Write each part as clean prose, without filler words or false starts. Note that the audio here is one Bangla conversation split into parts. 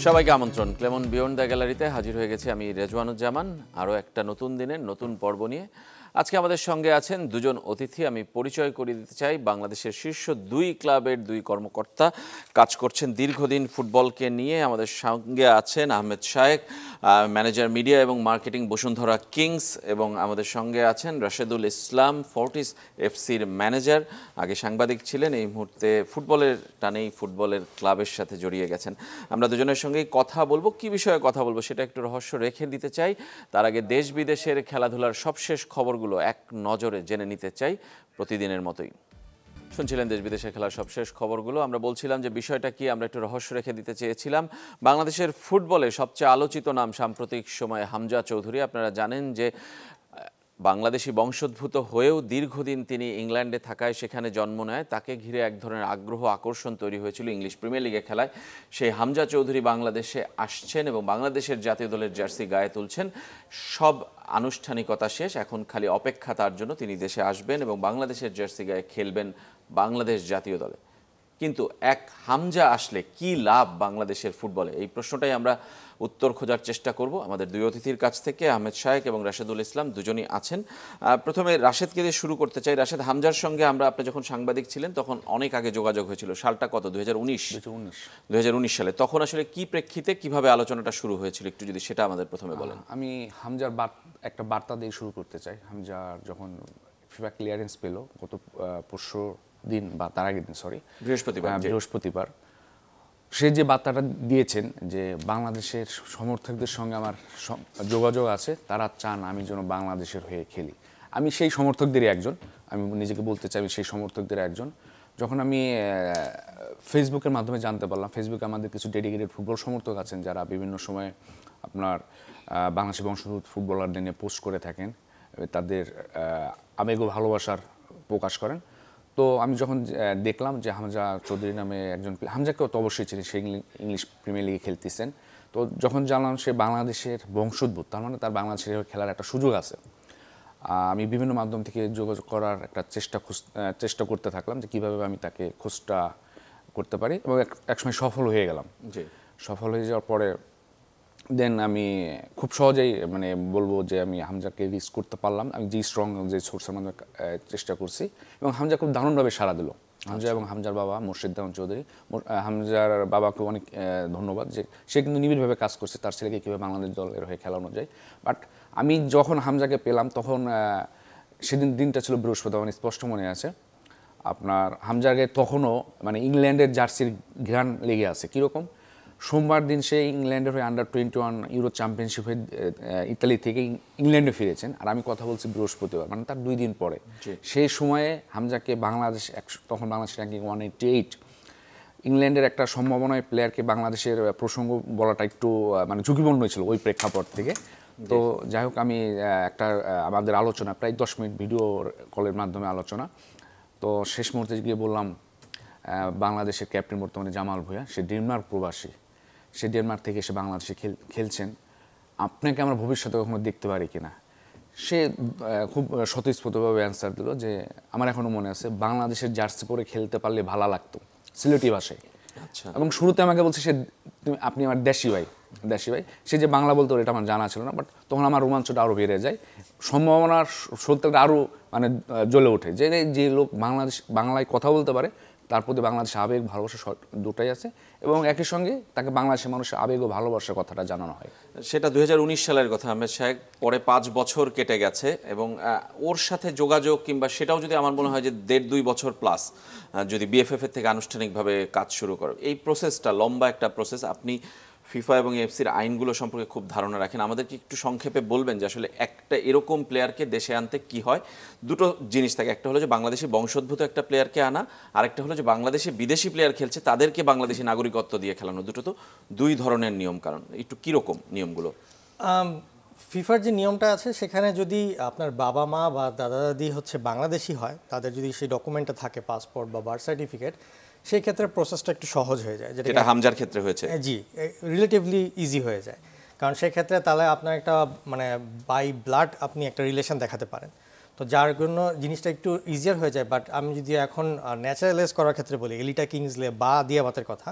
সবাইকে আমন্ত্রণ। ক্লেমন বিয়ন্ড দ্য গ্যালারিতে হাজির হয়ে গেছি আমি রেজওয়ানুজ্জামান আরও একটা নতুন দিনের নতুন পর্ব নিয়ে। আজকে আমাদের সঙ্গে আছেন দুজন অতিথি। আমি পরিচয় করিয়ে দিতে চাই। বাংলাদেশের শীর্ষ দুই ক্লাবের দুই কর্মকর্তা, কাজ করছেন দীর্ঘদিন ফুটবলকে নিয়ে। আমাদের সঙ্গে আছেন আহমেদ শায়েক, ম্যানেজার মিডিয়া এবং মার্কেটিং বসুন্ধরা কিংস, এবং আমাদের সঙ্গে আছেন রাশেদুল ইসলাম, ফোর্টিস এফসির ম্যানেজার। আগে সাংবাদিক ছিলেন, এই মুহূর্তে ফুটবলের টানেই ফুটবলের ক্লাবের সাথে জড়িয়ে গেছেন। আমরা দুজনের সঙ্গেই কথা বলবো। কি বিষয়ে কথা বলবো সেটা একটু রহস্য রেখে দিতে চাই। তার আগে দেশ বিদেশের খেলাধুলার সবশেষ খবরগুলো এক নজরে জেনে নিতে চাই প্রতিদিনের মতোই। শুনছিলেন দেশ বিদেশের খেলার সবশেষ খবরগুলো। আমরা বলছিলাম যে বিষয়টা কি, আমরা একটু রহস্য রেখে দিতে চেয়েছিলাম। বাংলাদেশের ফুটবলে সবচেয়ে আলোচিত নাম সাম্প্রতিক সময়ে হামজা চৌধুরী। আপনারা জানেন যে বাংলাদেশি বংশোদ্ভূত হয়েও দীর্ঘদিন তিনি ইংল্যান্ডে থাকায় সেখানে জন্ম নেয়। তাকে ঘিরে এক ধরনের আগ্রহ আকর্ষণ তৈরি হয়েছিল ইংলিশ প্রিমিয়ার লিগে খেলায়। সেই হামজা চৌধুরী বাংলাদেশে আসছেন এবং বাংলাদেশের জাতীয় দলের জার্সি গায়ে তুলছেন। সব আনুষ্ঠানিকতা শেষ, এখন খালি অপেক্ষা তার জন্য। তিনি দেশে আসবেন এবং বাংলাদেশের জার্সি গায়ে খেলবেন বাংলাদেশ জাতীয় দলে। কিন্তু এক হামজা আসলে কি লাভ বাংলাদেশের ফুটবলে, এই প্রশ্নটাই আমরা উত্তর খোঁজার চেষ্টা করব আমাদের দুই অতিথির কাছ থেকে। আহমেদ শায়েক এবং রাশেদুল ইসলাম দুজনই আছেন। প্রথমে রাশেদকে দিয়ে শুরু করতে চাই। রাশেদ, হামজার সঙ্গে আপনি যখন সাংবাদিক ছিলেন তখন অনেক আগে যোগাযোগ হয়েছিল। সালটা কত? 2019 সালে। তখন আসলে কি প্রেক্ষিতে, কিভাবে আলোচনাটা শুরু হয়েছিল, একটু যদি সেটা আমাদের প্রথমে বলেন। আমি হামজার একটা বার্তা দিয়ে শুরু করতে চাই। হামজার যখন ফিফা ক্লিয়ারেন্স পেল গত পরশু দিন বা তার আগের দিন, বৃহস্পতিবার, সে যে বার্তাটা দিয়েছেন যে বাংলাদেশের সমর্থকদের সঙ্গে আমার যোগাযোগ আছে, তারা চান আমি যেন বাংলাদেশের হয়ে খেলি। আমি সেই সমর্থকদেরই একজন, আমি নিজেকে বলতে চাই আমি সেই সমর্থকদের একজন। যখন আমি ফেসবুকের মাধ্যমে জানতে পারলাম, ফেসবুকে আমাদের কিছু ডেডিকেটেড ফুটবল সমর্থক আছেন যারা বিভিন্ন সময় আপনার বাংলাদেশি বংশোদ্ভূত ফুটবলারদের নিয়ে পোস্ট করে থাকেন, তাদের আবেগ ও ভালোবাসার প্রকাশ করেন। তো আমি যখন দেখলাম যে হামজা চৌধুরী নামে একজন, হামজাকেও তো অবশ্যই ছিলেন, সে ইংলিশ প্রিমিয়ার লিগে খেলতেছেন। তো যখন জানলাম সে বাংলাদেশের বংশোদ্ভূত, তার মানে তার বাংলাদেশের খেলার একটা সুযোগ আছে। আমি বিভিন্ন মাধ্যম থেকে যোগাযোগ করার একটা চেষ্টা করতে থাকলাম যে কীভাবে আমি তাকে খোঁজটা করতে পারি, এবং একসময় সফল হয়ে গেলাম। সফল হয়ে যাওয়ার পরে দেন আমি খুব সহজেই বলবো যে আমি হামজাকে রিচ করতে পারলাম। আমি যে সোর্সের মাধ্যমে চেষ্টা করছি, এবং হামজা খুব দারুণভাবে সাড়া দিল। হামজা এবং হামজার বাবা মোর্শেদ দেওয়ান চৌধুরী, হামজার বাবাকে অনেক ধন্যবাদ যে সে কিন্তু নিবিড়ভাবে কাজ করছে তার ছেলেকে কীভাবে বাংলাদেশ দলের হয়ে খেলানো যায়। বাট আমি যখন হামজাকে পেলাম তখন সেদিন দিনটা ছিল বৃহস্পতিবার, আমার স্পষ্ট মনে আছে। আপনার হামজাকে তখনও ইংল্যান্ডের জার্সির ঘ্রাণ লেগে আছে। কীরকম? সোমবার দিন সে ইংল্যান্ডের হয়ে আন্ডার-21 ইউরো চ্যাম্পিয়নশিপ হয়ে ইতালি থেকে ইংল্যান্ডে ফিরেছেন, আর আমি কথা বলছি বৃহস্পতিবার, তার 2 দিন পরে। সেই সময়ে হামজাকে তখন বাংলাদেশের র্যাঙ্কিং 188, ইংল্যান্ডের একটা সম্ভাবনায় প্লেয়ারকে বাংলাদেশের প্রসঙ্গ বলাটা একটু ঝুঁকিপূর্ণ ছিল ওই প্রেক্ষাপট থেকে। তো যাই হোক, আমি আমাদের আলোচনা প্রায় 10 মিনিট ভিডিও কলের মাধ্যমে আলোচনা, তো শেষ মুহূর্তে গিয়ে বললাম বাংলাদেশের ক্যাপ্টেন বর্তমানে জামাল ভূঁইয়া, সে ডেনমার্ক প্রবাসী, সে ডেনমার্ক থেকে এসে বাংলাদেশে খেলছেন, আপনাকে আমরা ভবিষ্যতে কখনো দেখতে পারি কিনা। সে খুব স্বতঃস্ফূর্তভাবে অ্যান্সার দিল যে আমার এখনও মনে আছে, বাংলাদেশের জার্সি পরে খেলতে পারলে ভালো লাগতো, সিলেটি ভাষায়। আচ্ছা। এবং শুরুতে আমাকে বলছে আপনি আমার দেশি ভাই। সে যে বাংলা বলতো এটা আমার জানা ছিল না, বাট তখন আমার রোমাঞ্চটা আরও বেড়ে যায়, সম্ভাবনার সত্যটা আরও জ্বলে ওঠে যে লোক বাংলায় কথা বলতে পারে, তার প্রতি বাংলাদেশের আবেগ ভালোবাসা দুটাই আছে, এবং একই সঙ্গে তাকে বাংলাদেশের মানুষের আবেগ ও ভালোবাসার কথাটা জানানো হয়। সেটা 2019 সালের কথা আহমেদ সাহেব। পরে 5 বছর কেটে গেছে, এবং ওর সাথে যোগাযোগ কিংবা সেটাও যদি আমার মনে হয় যে 1.5-2 বছর প্লাস, যদি বিএফএফ এর থেকে আনুষ্ঠানিকভাবে কাজ শুরু করে, এই প্রসেসটা লম্বা একটা প্রসেস। আপনি ফিফা এবং এফসির আইনগুলো সম্পর্কে খুব ধারণা রাখেন, আমাদেরকে একটু সংক্ষেপে বলবেন যে আসলে একটা এরকম প্লেয়ারকে দেশে আনতে কি হয়? দুটো জিনিস থাকে, একটা হলো যে বাংলাদেশি বংশোদ্ভূত একটা প্লেয়ারকে আনা, আরেকটা হলো যে বাংলাদেশে বিদেশি প্লেয়ার খেলছে তাদেরকে বাংলাদেশি নাগরিকত্ব দিয়ে খেলানো। দুটো তো 2 ধরনের নিয়ম কারণ। একটু কীরকম নিয়মগুলো? ফিফার যে নিয়মটা আছে সেখানে যদি আপনার বাবা মা বা দাদা দাদি বাংলাদেশি হয়, তাদের যদি সেই ডকুমেন্টটা থাকে, পাসপোর্ট বা বার্থ সার্টিফিকেট, সেই ক্ষেত্রে প্রসেসটা একটু সহজ হয়ে যায়, যেটা হামজার ক্ষেত্রে হয়েছে। জি, রিলেটিভলি ইজি হয়ে যায়, কারণ সেক্ষেত্রে তাহলে আপনার একটা বাই ব্লাড আপনি একটা রিলেশন দেখাতে পারেন, তো যার জন্য জিনিসটা একটু ইজিয়ার হয়ে যায়। বাট আমি যদি এখন ন্যাচারালাইজ করার ক্ষেত্রে বলি, এলিটা কিংসলে বা দিয়াবাতের কথা,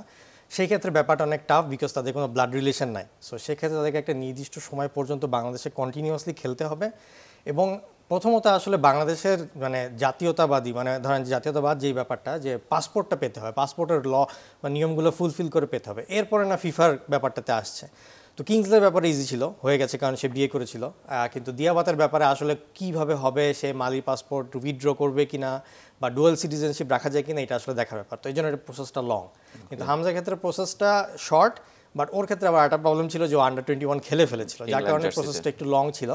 সেই ক্ষেত্রে ব্যাপারটা অনেক টাফ, বিকজ তাদের কোনো ব্লাড রিলেশন নাই। সো সেক্ষেত্রে তাদেরকে একটা নির্দিষ্ট সময় পর্যন্ত বাংলাদেশে কন্টিনিউয়াসলি খেলতে হবে। এবং প্রথমত আসলে বাংলাদেশের মানে জাতীয়তাবাদী, মানে ধরেন জাতীয়তাবাদ যেই ব্যাপারটা, যে পাসপোর্টটা পেতে হয়, পাসপোর্টের ল বা নিয়মগুলো ফুলফিল করে পেতে হবে, এরপরে না ফিফার ব্যাপারটাতে আসছে। তো কিংসলের ব্যাপারে ইজি ছিল, হয়ে গেছে কারণ সে বিয়ে করেছিল। কিন্তু দিয়াবাতের ব্যাপারে আসলে কিভাবে হবে, সে মালি পাসপোর্ট উইথড্র করবে কিনা বা ডুয়াল সিটিজেনশিপ রাখা যায় কিনা, এটা আসলে দেখার ব্যাপার। তো এই জন্য এটা প্রসেসটা লং। কিন্তু হামজার ক্ষেত্রে প্রসেসটা শর্ট, বাট ওর ক্ষেত্রে আবার একটা প্রবলেম ছিল যে ও আন্ডার-21 খেলে ফেলেছিল, যার কারণে প্রসেসটা একটু লং ছিল।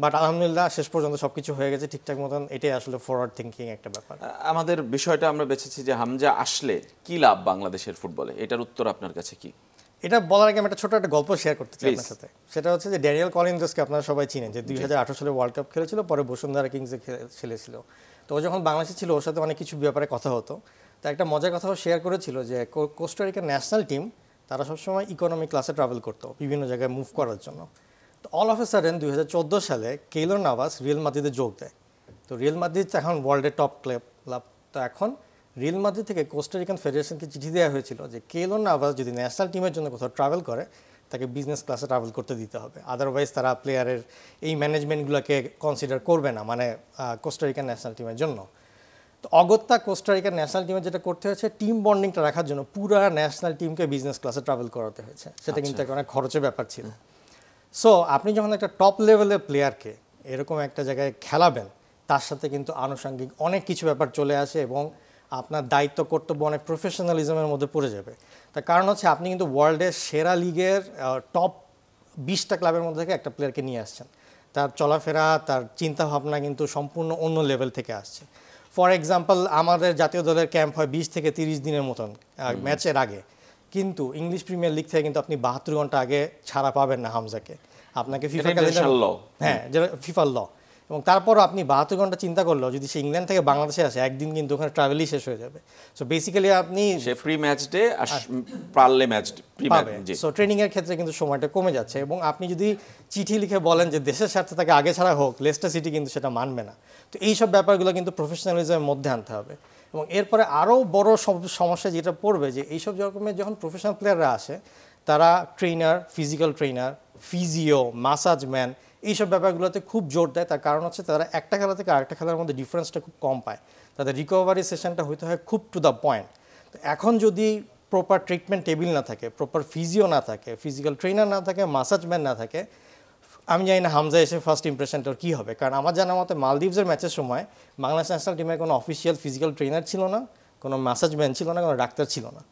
বাট আলহামদুলিল্লাহ শেষ পর্যন্ত সবকিছু হয়ে গেছে ঠিকঠাক মতন। এটাই আসলে ফরওয়ার্ড থিঙ্কিং একটা ব্যাপার। আমাদের বিষয়টা আমরা বেছেছি যে হামজা আসলে কি লাভ বাংলাদেশের ফুটবলে, এটার উত্তর আপনার কাছে কি? এটা বলার আগে আমি একটা ছোট একটা গল্প শেয়ার করতে চাই আপনার সাথে। সেটা হচ্ছে যে ড্যানিয়েল কলিনজসকে আপনারা সবাই চিনেন, যে 2018 সালে ওয়ার্ল্ড কাপ খেলেছিল, পরে বসুন্ধরা কিংসে খেলেছিল। তো ও যখন বাংলাদেশে ছিল ওর সাথে অনেক কিছু ব্যাপারে কথা হতো। তো একটা মজার কথাও শেয়ার করেছিল যে কোস্টারিকার ন্যাশনাল টিম তারা সবসময় ইকোনমি ক্লাসে ট্রাভেল করতো বিভিন্ন জায়গায় মুভ করার জন্য। তো অল অফ এ সাডেন 2014 সালে কেইলর নাভাস রিয়াল মাদ্রিদে যোগ দেয়। তো রিয়াল মাদ্রিদ এখন ওয়ার্ল্ডের টপ ক্লাব। তো এখন রিয়াল মাদ্রিদ থেকে কোস্টারিকান ফেডারেশনকে চিঠি দেওয়া হয়েছিল যে কেইলর নাভাস যদি ন্যাশনাল টিমের জন্য কোথাও ট্রাভেল করে তাকে বিজনেস ক্লাসে ট্রাভেল করতে দিতে হবে, আদারওয়াইজ তারা প্লেয়ারের এই ম্যানেজমেন্টগুলোকে কনসিডার করবে না, মানে কোস্টারিকান ন্যাশনাল টিমের জন্য। তো অগত্যা কোস্টারিকার ন্যাশনাল টিমের যেটা করতে হয়েছে, টিম বন্ডিংটা রাখার জন্য পুরা ন্যাশনাল টিমকে বিজনেস ক্লাসে ট্রাভেল করাতে হয়েছে। সেটা কিন্তু একটা অনেক খরচের ব্যাপার ছিল। সো আপনি যখন একটা টপ লেভেলের প্লেয়ারকে এরকম একটা জায়গায় খেলাবেন, তার সাথে কিন্তু আনুষঙ্গিক অনেক কিছু ব্যাপার চলে আসে এবং আপনার দায়িত্ব কর্তব্য অনেক প্রফেশনালিজমের মধ্যে পড়ে যাবে। তার কারণ হচ্ছে আপনি কিন্তু ওয়ার্ল্ডের সেরা লিগের টপ 20টা ক্লাবের মধ্যে থেকে একটা প্লেয়ারকে নিয়ে আসছেন, তার চলাফেরা, তার চিন্তাভাবনা কিন্তু সম্পূর্ণ অন্য লেভেল থেকে আসছে। ফর এক্সাম্পল, আমাদের জাতীয় দলের ক্যাম্প হয় 20 থেকে 30 দিনের মতন ম্যাচের আগে, কিন্তু ইংলিশ প্রিমিয়ার লিগ থেকে কিন্তু আপনি 72 ঘন্টা আগে ছাড়া পাবেন না হামজাকে। আপনাকে ফিফা ক্যালেন্ডার, হ্যাঁ যেটা ফিফার ল, এবং তারপরও আপনি 72 ঘন্টা চিন্তা করলেও যদি সে ইংল্যান্ড থেকে বাংলাদেশে আসে, একদিন কিন্তু ওখানে ট্রাভেলই শেষ হয়ে যাবে। সো বেসিক্যালি আপনি সে প্রি ম্যাচ ডে পারলে match pre match, so training এর ক্ষেত্রে কিন্তু সময়টা কমে যাচ্ছে। এবং আপনি যদি চিঠি লিখে বলেন যে দেশের স্বার্থে তাকে আগে ছাড়া হোক, লেস্টার সিটি কিন্তু সেটা মানবে না। তো এইসব ব্যাপারগুলো কিন্তু প্রফেশনালিজমের মধ্যে আনতে হবে। এবং এরপরে আরও বড় সমস্যা যেটা পড়বে, যে এইসব রকমের যখন প্রফেশনাল প্লেয়াররা আসে, তারা trainer, physical trainer, physio, massage man, এইসব ব্যাপারগুলোতে খুব জোর দেয়। তার কারণ হচ্ছে তারা একটা খেলা থেকে আরেকটা খেলার মধ্যে ডিফারেন্সটা খুব কম পায়, তাদের রিকভারি সেশনটা হইতে হয় খুব টু দ্য পয়েন্ট। তো এখন যদি প্রপার ট্রিটমেন্ট টেবিল না থাকে, প্রপার ফিজিও না থাকে, ফিজিক্যাল ট্রেনার না থাকে, মাসাজ ম্যান না থাকে, আমি জানি না হামজা এসে ফার্স্ট ইমপ্রেশনটা কী হবে। কারণ আমার জানা মতে মালদ্বীপসের ম্যাচের সময় বাংলাদেশ ন্যাশনাল টিমের কোনো অফিসিয়াল ফিজিক্যাল ট্রেনার ছিল না, কোনো মাসাজ ম্যান ছিল না, কোনো ডাক্তার ছিল না।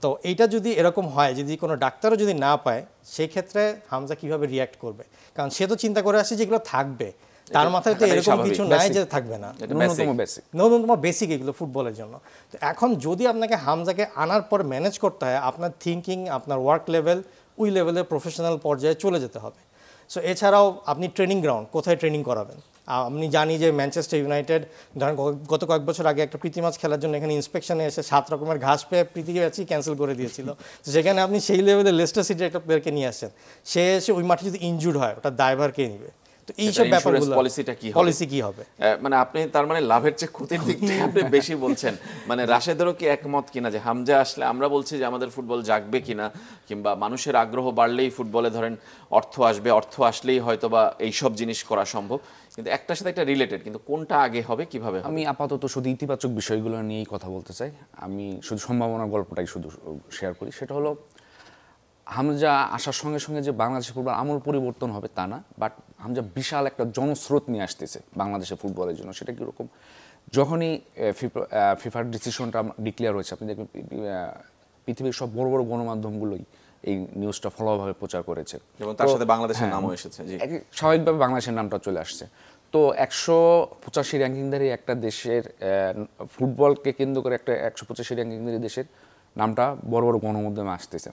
তো এইটা যদি এরকম হয়, যদি কোনো ডাক্তারও যদি না পায়, সেই ক্ষেত্রে হামজা কিভাবে রিয়াক্ট করবে? কারণ সে তো চিন্তা করে আসছে যেগুলো থাকবে, তার মাথায় তো এরকম কিছু নাই যে থাকবে না, ন্যূনতম বেসিক এগুলো ফুটবলের জন্য। তো এখন যদি আপনাকে হামজাকে আনার পর ম্যানেজ করতে হয়, আপনার থিঙ্কিং, আপনার ওয়ার্ক লেভেল ওই লেভেলের প্রফেশনাল পর্যায়ে চলে যেতে হবে। সো এছাড়াও আপনি ট্রেনিং গ্রাউন্ড কোথায় ট্রেনিং করাবেন? আমি জানি যে ম্যানচেস্টার ইউনাইটেড ধরেন গত কয়েক বছর আগে একটা প্রীতি ম্যাচ খেলার জন্য এখানে ইন্সপেকশনে এসে 7 রকমের ঘাস পেয়ে প্রীতি ম্যাচই ক্যান্সেল করে দিয়েছিল। তো সেখানে আপনি সেই লেভেলে লেস্টার সিটির একটা প্লেয়ারকে নিয়ে আসছেন, সে এসে ওই মাঠে যদি ইনজুর্ড হয়, ওটা দায়ভার কে নিবে? তো এইসব ব্যাপারগুলো পলিসি কি হবে? মানে আপনি তার মানে লাভের চেয়ে ক্ষতির দিকটা আপনি বেশি বলছেন। মানে রাশেদেরও কি একমত কিনা যে হামজা আসলে আমরা বলছি যে আমাদের ফুটবল জাগবে কিনা, কিংবা মানুষের আগ্রহ বাড়লেই ফুটবলে ধরেন অর্থ আসবে, অর্থ আসলেই হয়তো বা এইসব জিনিস করা সম্ভব, কিন্তু একটার সাথে একটা রিলেটেড, কিন্তু কোনটা আগে হবে কিভাবে? আমি আপাতত শুধু ইতিবাচক বিষয়গুলো নিয়েই কথা বলতে চাই। আমি শুধু সম্ভাবনার গল্পটাই শুধু শেয়ার করি। সেটা হলো হামজা আসার সঙ্গে সঙ্গে যে বাংলাদেশের ফুটবল আমূল পরিবর্তন হবে তা না, বাট হামজা বিশাল একটা জনস্রোত নিয়ে আসতেছে বাংলাদেশের ফুটবলের জন্য। সেটা কীরকম? যখনই ফিফার ডিসিশনটা ডিক্লেয়ার হয়েছে, আপনি দেখবেন পৃথিবীর সব বড় বড় গণমাধ্যমগুলোই এই নিউজটা ফলোভাবে প্রচার করেছে, এবং তার সাথে বাংলাদেশের নামও এসেছে। স্বাভাবিকভাবে বাংলাদেশের নামটা চলে আসছে। তো 185 র্যাঙ্কিংধারী একটা দেশের ফুটবলকে কেন্দ্র করে একটা 185 র্যাঙ্কিংধারী দেশের নামটা বড় বড় গণমাধ্যমে আসতেছে।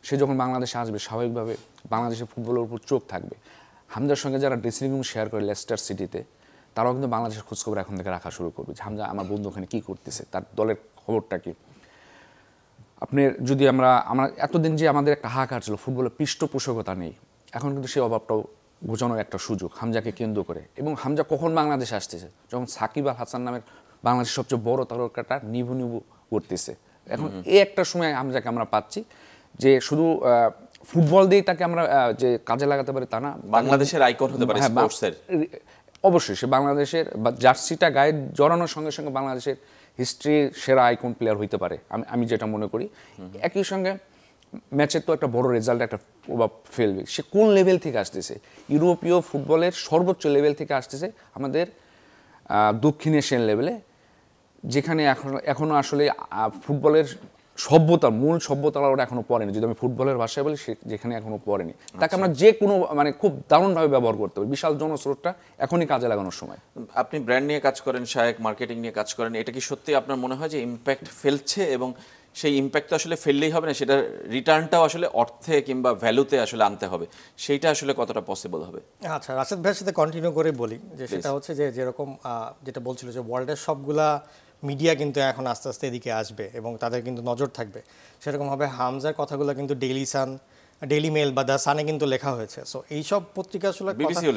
সে যখন বাংলাদেশে আসবে, স্বাভাবিকভাবে বাংলাদেশের ফুটবলের উপর চোখ থাকবে। হামজার সঙ্গে যারা ড্রেসিং রুম শেয়ার করে লেস্টার সিটিতে, তারাও কিন্তু বাংলাদেশের খোঁজখবর এখন থেকে রাখা শুরু করবে যে হামজা আমার বন্ধু ওখানে কী করতেছে, তার দলের খবরটা কী। আপনার যদি আমরা এতদিন যে আমাদের একটা হাহাকার ছিল, ফুটবলের পৃষ্ঠপোষকতা নেই, এখন কিন্তু সেই অভাবটাও ঘোচানোর একটা সুযোগ হামজাকে কেন্দ্র করে। এবং হামজা কখন বাংলাদেশে আসতেছে? যখন সাকিব আল হাসান নামের বাংলাদেশের সবচেয়ে বড় তারকাটা নিভু করতেছে, এখন এই একটা সময় হামজাকে আমরা পাচ্ছি যে শুধু ফুটবল দিয়েই তাকে আমরা যে কাজে লাগাতে পারি তা না, বাংলাদেশের আইকন হতে পারে স্পোর্টসের। অবশ্যই সে বাংলাদেশের জার্সিটা গায়ে জড়ানোর সঙ্গে সঙ্গে বাংলাদেশের হিস্ট্রির সেরা আইকন প্লেয়ার হইতে পারে, আমি যেটা মনে করি। একই সঙ্গে ম্যাচের তো একটা বড় রেজাল্ট একটা প্রভাব ফেলবে। সে কোন লেভেল থেকে আসতেছে, ইউরোপীয় ফুটবলের সর্বোচ্চ লেভেল থেকে আসতেছে আমাদের দক্ষিণ এশিয়ান লেভেলে, যেখানে এখনো আসলে ফুটবলের সভ্যতা, মূল সভ্যতা ওরা এখনো পড়েনি। যদি আমি ফুটবলের ভাষায় বলি, সে যেখানে এখনো পড়েনি, তাকে আমরা যে কোনো মানে খুব দারুণভাবে ব্যবহার করতে পারি। বিশাল জনস্রোতটা এখনই কাজে লাগানোর সময়। আপনি ব্র্যান্ড নিয়ে কাজ করেন, শায়েক মার্কেটিং নিয়ে কাজ করেন, এটা কি সত্যি আপনার মনে হয় যে ইম্প্যাক্ট ফেলছে? এবং সেই ইম্প্যাক্ট তো আসলে ফেললেই হবে না, সেটা রিটার্নটাও আসলে অর্থে কিংবা ভ্যালুতে আসলে আনতে হবে, সেইটা আসলে কতটা পসিবল হবে? আচ্ছা, রাশেদ ভাইয়ের সাথে কন্টিনিউ করে বলি যে সেটা হচ্ছে যে যেরকম যেটা বলছিল যে ওয়ার্ল্ডের সবগুলা মিডিয়া কিন্তু এখন আস্তে আস্তে এদিকে আসবে এবং তাদের কিন্তু নজর থাকবে। সেরকমভাবে হামজার কথাগুলো কিন্তু ডেইলি সান, ডেইলি মেল বা দ্য সানে কিন্তু লেখা হয়েছে। সো এইসব পত্রিকা আসলে বিবিসিও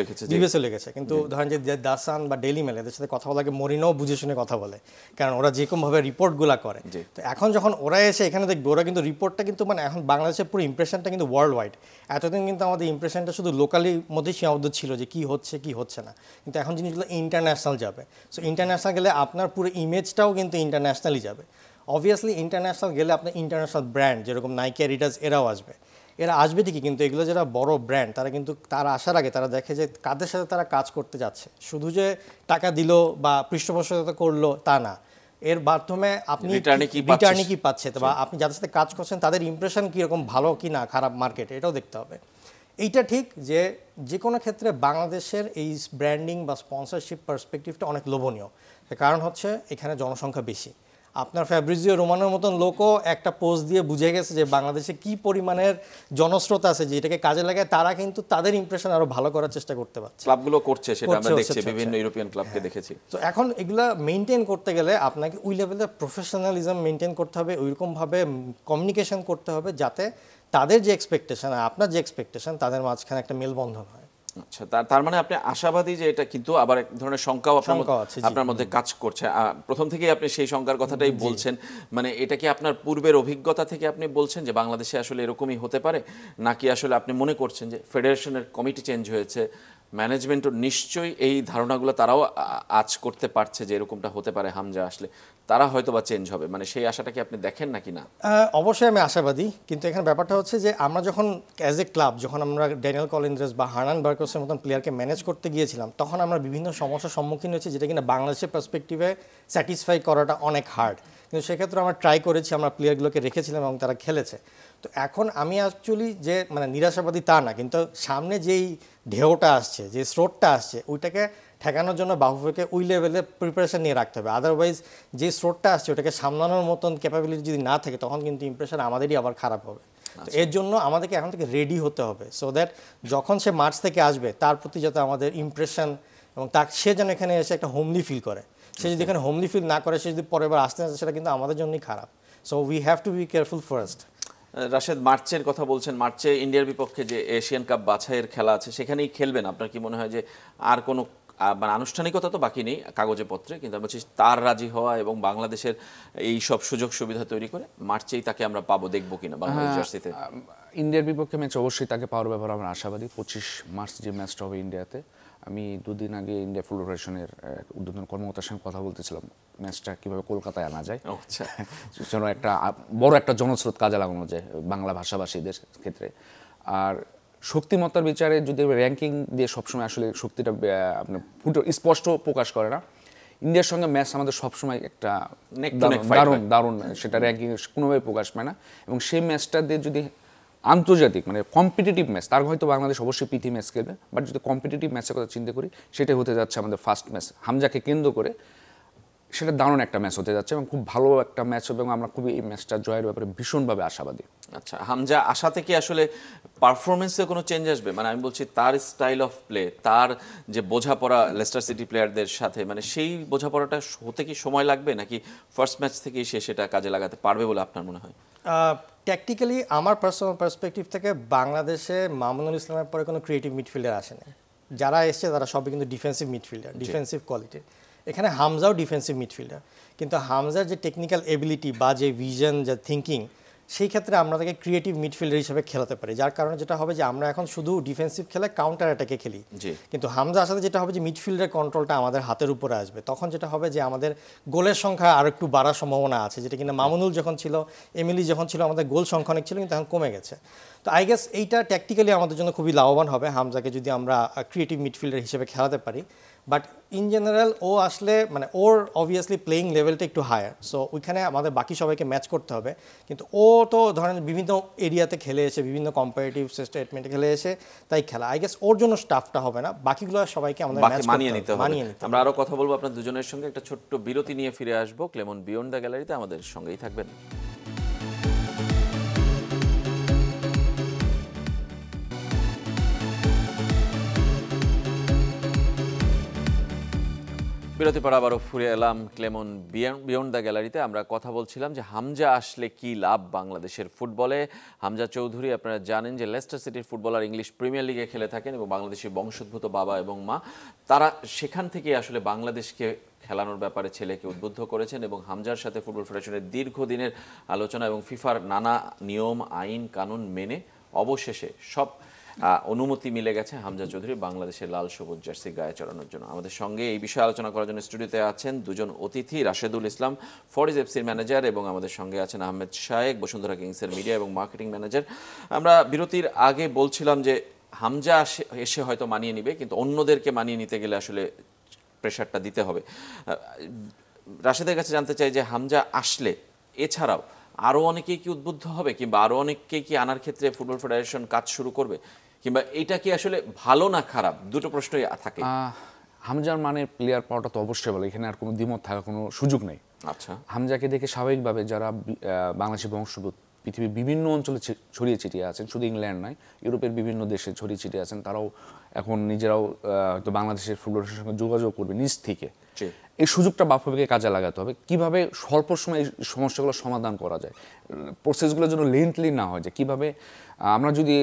লিখেছে, কিন্তু ধরেন যে দ্য সান বা ডেইলি মেল এদের সাথে কথা বলাকে মরিনও বুঝে শুনে কথা বলে, কারণ ওরা যেরকমভাবে রিপোর্টগুলো করে। তো এখন যখন ওরা এসে এখানে দেখবে, ওরা কিন্তু রিপোর্টটা কিন্তু মানে এখন বাংলাদেশের পুরো ইমপ্রেশনটা কিন্তু ওয়ার্ল্ড ওয়াইড। এতদিন কিন্তু আমাদের ইমপ্রেশনটা শুধু লোকালি মধ্যেই সীমাবদ্ধ ছিল যে কী হচ্ছে কী হচ্ছে না, কিন্তু এখন জিনিসগুলো ইন্টারন্যাশনাল যাবে। সো ইন্টারন্যাশনাল গেলে আপনার পুরো ইমেজটাও কিন্তু ইন্টারন্যাশনালি যাবে। অবভিয়াসলি ইন্টারন্যাশনাল গেলে আপনার ইন্টারন্যাশনাল ব্র্যান্ড যেরকম নাইকি, অ্যাডিডাস এরাও আসবে। এরা আসবে ঠিকই, কিন্তু এগুলো যারা বড় ব্র্যান্ড তারা কিন্তু তারা আসার আগে তারা দেখে যে কাদের সাথে তারা কাজ করতে যাচ্ছে। শুধু যে টাকা দিল বা পৃষ্ঠপোষকতা করলো তা না, এর মাধ্যমে আপনি রিটার্নে কি পাচ্ছে, বা আপনি যাদের সাথে কাজ করছেন তাদের ইমপ্রেশন কীরকম, ভালো কি না খারাপ মার্কেটে, এটাও দেখতে হবে। এইটা ঠিক যে কোনো ক্ষেত্রে বাংলাদেশের এই ব্র্যান্ডিং বা স্পন্সরশিপ পার্সপেক্টিভটা অনেক লোভনীয়। কারণ হচ্ছে এখানে জনসংখ্যা বেশি। আপনার ফ্যাব্রিজিও রোমানোর মতন লোকও একটা পোস্ট দিয়ে বুঝে গেছে যে বাংলাদেশে কি পরিমাণের জনস্রোত আছে, যে এটাকে কাজে লাগায় তারা কিন্তু তাদের ইমপ্রেশন আরো ভালো করার চেষ্টা করতে পারছে। ক্লাবগুলো করছে সেটা আমরা দেখছি, বিভিন্ন ইউরোপিয়ান ক্লাবকে দেখেছি। তো এখন এগুলা মেইনটেইন করতে গেলে আপনাকে ওই লেভেলের প্রফেশনালিজম মেইনটেইন করতে হবে, ওইরকমভাবে কমিউনিকেশন করতে হবে যাতে তাদের যে এক্সপেকটেশন আর আপনার যে এক্সপেকটেশন তাদের মাঝখানে একটা মেলবন্ধন হয়। আচ্ছা, তার মানে আপনি আশাবাদী যে এটা, কিন্তু আবার এক ধরনের শঙ্কাও আপনার মধ্যে কাজ করছে। প্রথম থেকেই আপনি সেই শঙ্কার কথাটাই বলছেন, মানে এটা কি আপনার পূর্বের অভিজ্ঞতা থেকে আপনি বলছেন যে বাংলাদেশে আসলে এরকমই হতে পারে, নাকি আসলে আপনি মনে করছেন যে ফেডারেশনের কমিটি চেঞ্জ হয়েছে, ম্যানেজমেন্টও নিশ্চয়ই এই ধারণাগুলো তারাও আজ করতে পারছে যে এরকমটা হতে পারে, হামজা আসলে তারা হয়তো বা চেঞ্জ হবে, মানে সেই আশাটা কি আপনি দেখেন নাকি না? অবশ্যই আমি আশাবাদী, কিন্তু এখানে ব্যাপারটা হচ্ছে যে আমরা যখন অ্যাজ এ ক্লাব যখন আমরা ড্যানিয়েল কলিন্দ্রেস বা হার্নান বার্কসের মতন প্লেয়ারকে ম্যানেজ করতে গিয়েছিলাম, তখন আমরা বিভিন্ন সমস্যার সম্মুখীন হয়েছি যেটা কিনা বাংলাদেশের পার্সপেক্টিভে স্যাটিসফাই করাটা অনেক হার্ড। কিন্তু সেক্ষেত্রে আমরা ট্রাই করেছি, আমরা প্লেয়ারগুলোকে রেখেছিলাম এবং তারা খেলেছে। তো এখন আমি অ্যাকচুয়ালি যে মানে নিরাশাবাদী তা না, কিন্তু সামনে যেই ঢেউটা আসছে, যে স্রোতটা আসছে, ওইটাকে ঠেকানোর জন্য বাফুফেকে ওই লেভেলে প্রিপারেশন নিয়ে রাখতে হবে। আদারওয়াইজ যে স্রোতটা আসছে ওটাকে সামলানোর মতন ক্যাপাবিলিটি যদি না থাকে, তখন কিন্তু ইমপ্রেশন আমাদেরই আবার খারাপ হবে। তো এর জন্য আমাদেরকে এখন থেকে রেডি হতে হবে, সো দ্যাট যখন সে মার্চ থেকে আসবে তার প্রতি যাতে আমাদের ইমপ্রেশন এবং সে যেন এখানে এসে একটা হোমলি ফিল করে। সে যদি এখানে হোমলি ফিল না করে, সে যদি পরের বার আসতে আসে, সেটা কিন্তু আমাদের জন্যই খারাপ। So we have to be careful first. Rashed, মার্চের কথা বলছেন, মার্চে ইন্ডিয়ার বিপক্ষে যে এশিয়ান কাপ বাছাইয়ের খেলা আছে সেখানেই খেলবেন। আপনার কি মনে হয় যে আর কোনো মানে আনুষ্ঠানিকতা তো বাকি নেই কাগজে পত্রে, কিন্তু আমি বলছি তার রাজি হওয়া এবং বাংলাদেশের এই সব সুযোগ সুবিধা তৈরি করে মার্চেই তাকে আমরা পাবো, দেখবো কিনা বাংলাদেশ জার্সিতে? ইন্ডিয়ার বিপক্ষে ম্যাচ অবশ্যই তাকে পাওয়ার ব্যাপারে আমরা আশাবাদী। 25 মার্চ যে ম্যাচটা হবে ইন্ডিয়াতে, আমি দুদিন আগে ইন্ডিয়া ফেডারেশনের উদ্বোধন কর্মকর্তার সঙ্গে কথা বলতেছিলাম ম্যাচটা কীভাবে কলকাতায় আনা যায়, যেন একটা বড় একটা জনস্রোত কাজে লাগানো যায় বাংলা ভাষাভাষীদের ক্ষেত্রে। আর শক্তিমত্তার বিচারে যদি র্যাঙ্কিং দিয়ে সবসময় আসলে শক্তিটা আপনার স্পষ্ট প্রকাশ করে না। ইন্ডিয়ার সঙ্গে ম্যাচ আমাদের সবসময় একটা দারুণ সেটা র্যাঙ্কিং কোনোভাবে প্রকাশ পায় না, এবং সেই ম্যাচটা দিয়ে যদি আন্তর্জাতিক মানে কম্পিটিটিভ ম্যাচ, তার হয়তো বাংলাদেশ অবশ্যই প্রীতি ম্যাচ খেলবে, বাট যদি কম্পিটিটিভ ম্যাচের কথা চিন্তা করি, সেটাই হতে যাচ্ছে আমাদের ফার্স্ট ম্যাচ হামজাকে কেন্দ্র করে। সেটা দারুণ একটা ম্যাচ হতে যাচ্ছে এবং খুব ভালো একটা ম্যাচ হবে, এবং আমরা খুবই এই ম্যাচটা জয়ের ব্যাপারে ভীষণভাবে আশাবাদী। আচ্ছা, হামজা আসা থেকে আসলে পারফরমেন্সে কোনো চেঞ্জ আসবে? মানে আমি বলছি তার স্টাইল অফ প্লে, তার যে বোঝাপড়া লেস্টার সিটি প্লেয়ারদের সাথে, মানে সেই বোঝাপড়াটা হতে কি সময় লাগবে, নাকি ফার্স্ট ম্যাচ থেকেই সে সেটা কাজে লাগাতে পারবে বলে আপনার মনে হয়? ট্যাকটিক্যালি আমার পার্সোনাল পার্সপেক্টিভ থেকে বাংলাদেশে মামুনুল ইসলামের পরে কোনো ক্রিয়েটিভ মিডফিল্ডার আসেনি। যারা এসছে তারা সবই কিন্তু ডিফেন্সিভ মিডফিল্ডার, ডিফেন্সিভ কোয়ালিটির। এখানে হামজাও ডিফেন্সিভ মিডফিল্ডার, কিন্তু হামজার যে টেকনিক্যাল এবিলিটি বা যে ভিশন, যে থিঙ্কিং, সেই ক্ষেত্রে আমরা তাকে ক্রিয়েটিভ মিডফিল্ডার হিসেবে খেলাতে পারি, যার কারণে যেটা হবে যে আমরা এখন শুধু ডিফেন্সিভ খেলে কাউন্টার অ্যাটাকে খেলি, কিন্তু হামজার সাথে যেটা হবে যে মিডফিল্ডের কন্ট্রোলটা আমাদের হাতের উপরে আসবে, তখন যেটা হবে যে আমাদের গোলের সংখ্যা আরও একটু বাড়ার সম্ভাবনা আছে, যেটা কিনা মামুনুল যখন ছিল, এমিলি যখন ছিল, আমাদের গোল সংখ্যা অনেক ছিল কিন্তু এখন কমে গেছে। তো আই গেস এইটা ট্যাকটিক্যালি আমাদের জন্য খুবই লাভবান হবে হামজাকে যদি আমরা ক্রিয়েটিভ মিডফিল্ডার হিসেবে খেলাতে পারি। বাট ইন জেনারেল ও আসলে মানে ওর অবভিয়াসলি প্লেয়িং লেভেলটা একটু হায়ার, সো ওইখানে আমাদের বাকি সবাইকে ম্যাচ করতে হবে। কিন্তু ও তো ধরেন বিভিন্ন এরিয়াতে খেলে এসে, বিভিন্ন কম্পারেটিভ স্টেটমেন্টে খেলে এসে তাই খেলা, আই গেস ওর জন্য স্টাফটা হবে না, বাকিগুলো সবাইকে আমাদের মানিয়ে নিতে হবে। আমরা আরো কথা বলবো আপনার দুজনের সঙ্গে, একটা ছোট্ট বিরতি নিয়ে ফিরে আসবো। ক্লেমন বিয়ন্ড দ্য গ্যালারিতে আমাদের সঙ্গেই থাকবেন। বিরতি পর আবারও ফিরে এলাম ক্লেমন বিয়ন্ড দ্য গ্যালারিতে। আমরা কথা বলছিলাম যে হামজা আসলে কি লাভ বাংলাদেশের ফুটবলে। হামজা চৌধুরী, আপনারা জানেন যে লেস্টার সিটির ফুটবলার, ইংলিশ প্রিমিয়ার লিগে খেলে থাকেন এবং বাংলাদেশি বংশোদ্ভূত বাবা এবং মা, তারা সেখান থেকে আসলে বাংলাদেশকে খেলানোর ব্যাপারে ছেলেকে উদ্বুদ্ধ করেছেন এবং হামজার সাথে ফুটবল ফেডারেশনের দীর্ঘদিনের আলোচনা এবং ফিফার নানা নিয়ম আইন কানুন মেনে অবশেষে সব অনুমতি মিলে গেছে হামজা চৌধুরী বাংলাদেশের লাল সবুজ জার্সি গায়ে চড়ানোর জন্য। আমাদের সঙ্গে এই বিষয়ে আলোচনা করার জন্য স্টুডিওতে আছেন দুজন অতিথি, রাশেদুল ইসলাম, ফরিজ এফসির ম্যানেজার, এবং আমাদের সঙ্গে আছেন আহমেদ শায়েক, বসুন্ধরা কিংসের মিডিয়া এবং মার্কেটিং ম্যানেজার। আমরা বিরতির আগে বলছিলাম যে হামজা এসে হয়তো মানিয়ে নিবে, কিন্তু অন্যদেরকে মানিয়ে নিতে গেলে আসলে প্রেশারটা দিতে হবে। রাশেদের কাছে জানতে চাই যে হামজা আসলে এছাড়াও আরও অনেকেই কি উদ্বুদ্ধ হবে, কিংবা আরও অনেককেই কি আনার ক্ষেত্রে ফুটবল ফেডারেশন কাজ শুরু করবে, কিংবা এটা কি আসলে ভালো না খারাপ? দুটো প্রশ্নই থাকে। হামজার মানে প্লেয়ার পাওয়াটা তো অবশ্যই ভালো, এখানে আর কোনো দ্বিমত থাকার কোনো সুযোগ নেই। আচ্ছা, হামজাকে দেখে স্বাভাবিকভাবে যারা বাংলাদেশি বংশোদ্ভূত পৃথিবীর বিভিন্ন অঞ্চলে ছড়িয়ে ছিটিয়ে আছেন, শুধু ইংল্যান্ড নয়, ইউরোপের বিভিন্ন দেশে ছড়িয়ে ছিটিয়ে আছেন, তারাও এখন নিজেরাও হয়তো বাংলাদেশের ফুটবলের সঙ্গে যোগাযোগ করবে নিজ থেকে। এই সুযোগটা বাফুফেকে কাজে লাগাতে হবে, কিভাবে স্বল্প সময়ে এই সমস্যাগুলো সমাধান করা যায়, প্রসেসগুলো যেন লেন্থলি না হয়, যে কিভাবে আমরা যদি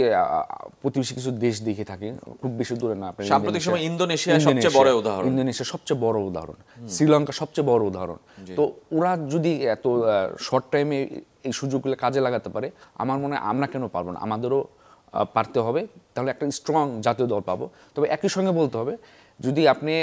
প্রতিবেশী কিছু দেশ দেখে থাকি, খুব বেশি দূরে না, সাম্প্রতিক সময় ইন্দোনেশিয়া সবচেয়ে বড় উদাহরণ, ইন্দোনেশিয়া সবচেয়ে বড় উদাহরণ, শ্রীলঙ্কা সবচেয়ে বড় উদাহরণ। তো ওরা যদি এত শর্ট টাইমে এই সুযোগগুলো কাজে লাগাতে পারে, আমার মনে হয় আমরা কেন পারবো না, আমাদেরও পারতে হবে, তাহলে একটা স্ট্রং জাতীয় দল পাবো। তবে একই সঙ্গে বলতে হবে, যদি আপনি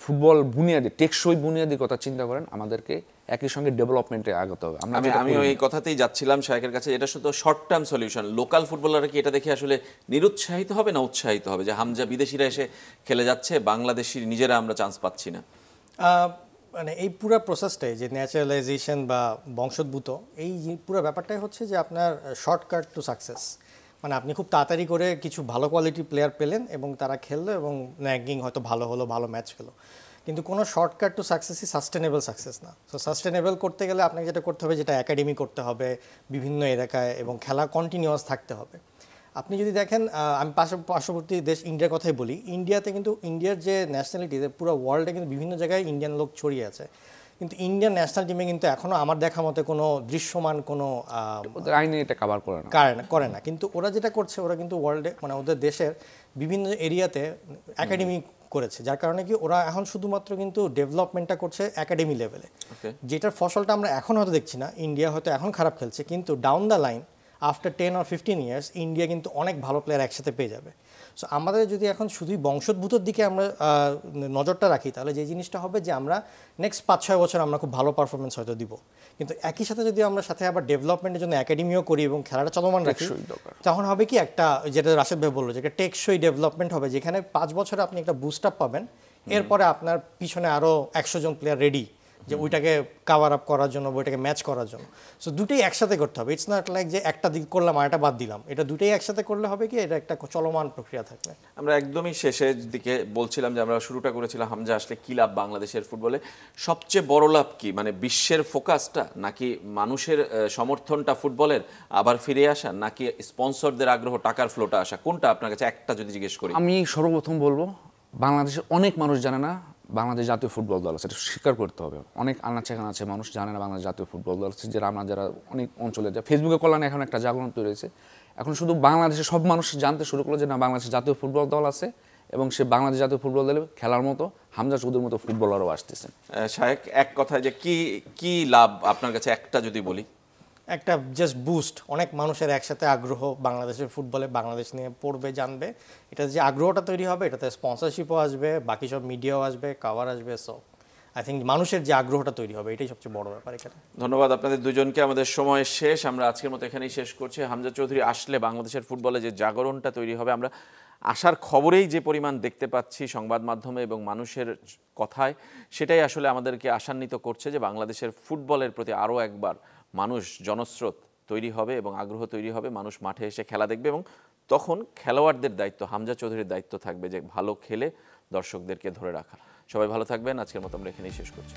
ফুটবল বুনিয়াদি, টেকসই বুনিয়াদির কথা চিন্তা করেন, আমাদেরকে একই সঙ্গে ডেভেলপমেন্টে আগাতে হবে। আমিও এই কথাতেই যাচ্ছিলাম শায়েকের কাছে, এটা শুধু শর্ট টার্ম সলিউশন। লোকাল ফুটবলাররা কি এটা দেখে আসলে নিরুৎসাহিত হবে না উৎসাহিত হবে যে হামজা বিদেশিরা এসে খেলে যাচ্ছে, বাংলাদেশি নিজেরা আমরা চান্স পাচ্ছি না? মানে এই পুরো প্রসেসটাই যে ন্যাচারালাইজেশন বা বংশোদ্ভূত, এই পুরো ব্যাপারটাই হচ্ছে যে আপনার শর্টকাট টু সাকসেস। মানে আপনি খুব তাড়াতাড়ি করে কিছু ভালো কোয়ালিটির প্লেয়ার পেলেন এবং তারা খেললো এবং র্যাঙ্কিং হয়তো ভালো হলো, ভালো ম্যাচ হলো, কিন্তু কোনো শর্টকাট টু সাকসেসই সাস্টেনেবল সাকসেস না। সো সাস্টেনেবল করতে গেলে আপনাকে যেটা করতে হবে, যেটা একাডেমি করতে হবে বিভিন্ন এলাকায়, এবং খেলা কন্টিনিউয়াস থাকতে হবে। আপনি যদি দেখেন, আমি পার্শ্ববর্তী দেশ ইন্ডিয়ার কথাই বলি, ইন্ডিয়াতে কিন্তু ইন্ডিয়ার যে ন্যাশনালিটি, পুরো ওয়ার্ল্ডে কিন্তু বিভিন্ন জায়গায় ইন্ডিয়ান লোক ছড়িয়ে আছে, কিন্তু ইন্ডিয়ান ন্যাশনাল টিমে কিন্তু এখনও আমার দেখা মতে কোনো দৃশ্যমান কোনো আইনে এটা কভার করে না। কিন্তু ওরা যেটা করছে, ওরা কিন্তু ওয়ার্ল্ডে মানে ওদের দেশের বিভিন্ন এরিয়াতে একাডেমি করেছে, যার কারণে কি ওরা এখন শুধুমাত্র কিন্তু ডেভেলপমেন্টটা করছে একাডেমি লেভেলে, যেটার ফসলটা আমরা এখন হয়তো দেখছি না। ইন্ডিয়া হয়তো এখন খারাপ খেলছে, কিন্তু down the line after 10 or 15 years India কিন্তু অনেক ভালো প্লেয়ার একসাথে পেয়ে যাবে। সো আমাদের যদি এখন শুধুই বংশোদ্ভূতর দিকে আমরা নজরটা রাখি, তাহলে যে জিনিসটা হবে যে আমরা নেক্সট 5-6 বছর আমরা খুব ভালো পারফরমেন্স হয়তো দিব, কিন্তু একই সাথে যদি আমরা সাথে আবার ডেভেলপমেন্টের জন্য একাডেমিও করি এবং খেলাটা চলমান রাখি, তখন হবে কি একটা, যেটা রাশেদ ভাই বললো, যে একটা টেকসই ডেভেলপমেন্ট হবে, যেখানে 5 বছরে আপনি একটা বুস্ট আপ পাবেন, এরপরে আপনার পিছনে আরও 100 জন প্লেয়ার রেডি যে ওইটাকে কাভার আপ করার জন্য, ওইটাকে ম্যাচ করার জন্য। সো দুটোই একসাথে করতে হবে। ইটস নট লাইক যে একটা দিক করলাম আর একটা বাদ দিলাম, এটা দুটোই একসাথে করলে হবে কি, এটা একটা চলমান প্রক্রিয়া থাকবে। আমরা একদমই শেষের দিকে বলছিলাম যে আমরা শুরুটা করেছিলাম হামজা আসলে কি লাভ বাংলাদেশের ফুটবলে, সবচেয়ে বড় লাভ কি, মানে বিশ্বের ফোকাসটা, নাকি মানুষের সমর্থনটা ফুটবলের আবার ফিরে আসা, নাকি স্পন্সরদের আগ্রহ, টাকার ফ্লোটা আসা, কোনটা আপনার কাছে একটা যদি জিজ্ঞেস করি? আমি সর্বপ্রথম বলবো, বাংলাদেশের অনেক মানুষ জানে না বাংলাদেশ জাতীয় ফুটবল দল আছে, এটা স্বীকার করতে হবে। অনেক আনাচে মানুষ জানে না বাংলাদেশ জাতীয় ফুটবল দল আছে, যারা অনেক অঞ্চলে যায়, ফেসবুকে কল্যাণে এখন একটা জাগরণ তৈরি হয়েছে, এখন শুধু বাংলাদেশের সব মানুষ জানতে শুরু করলো যে না, বাংলাদেশের জাতীয় ফুটবল দল আছে এবং সে বাংলাদেশ জাতীয় ফুটবল দলে খেলার মতো হামজা চৌধুরীর মতো ফুটবলারও আসতেছেন। শাহেক, এক কথায় যে কি কি লাভ আপনার কাছে একটা যদি বলি? একটা জাস্ট বুস্ট, অনেক মানুষের একসাথে আগ্রহ বাংলাদেশের ফুটবলে, বাংলাদেশ নিয়ে পড়বে, জানবে, এটা যে আগ্রহটা তৈরি হবে, এটাতে স্পন্সরশিপও আসবে, বাকি সব মিডিয়াও আসবে, কাভার আসবে। সো আই থিঙ্ক মানুষের যে আগ্রহটা তৈরি হবে এটাই সবচেয়ে বড় ব্যাপার এখানে। ধন্যবাদ আপনাদের দুজনকে। আমাদের সময় শেষ, আমরা আজকের মতো এখানেই শেষ করছি। হামজা চৌধুরী আসলে বাংলাদেশের ফুটবলে যে জাগরণটা তৈরি হবে, আমরা আসার খবরেই যে পরিমাণ দেখতে পাচ্ছি সংবাদ মাধ্যমে এবং মানুষের কথায়, সেটাই আসলে আমাদেরকে আশান্বিত করছে যে বাংলাদেশের ফুটবলের প্রতি আরও একবার মানুষ, জনস্রোত তৈরি হবে এবং আগ্রহ তৈরি হবে, মানুষ মাঠে এসে খেলা দেখবে এবং তখন খেলোয়াড়দের দায়িত্ব, হামজা চৌধুরীর দায়িত্ব থাকবে যে ভালো খেলে দর্শকদেরকে ধরে রাখা। সবাই ভালো থাকবেন। আজকের মতো আমরা এখানেই শেষ করছি।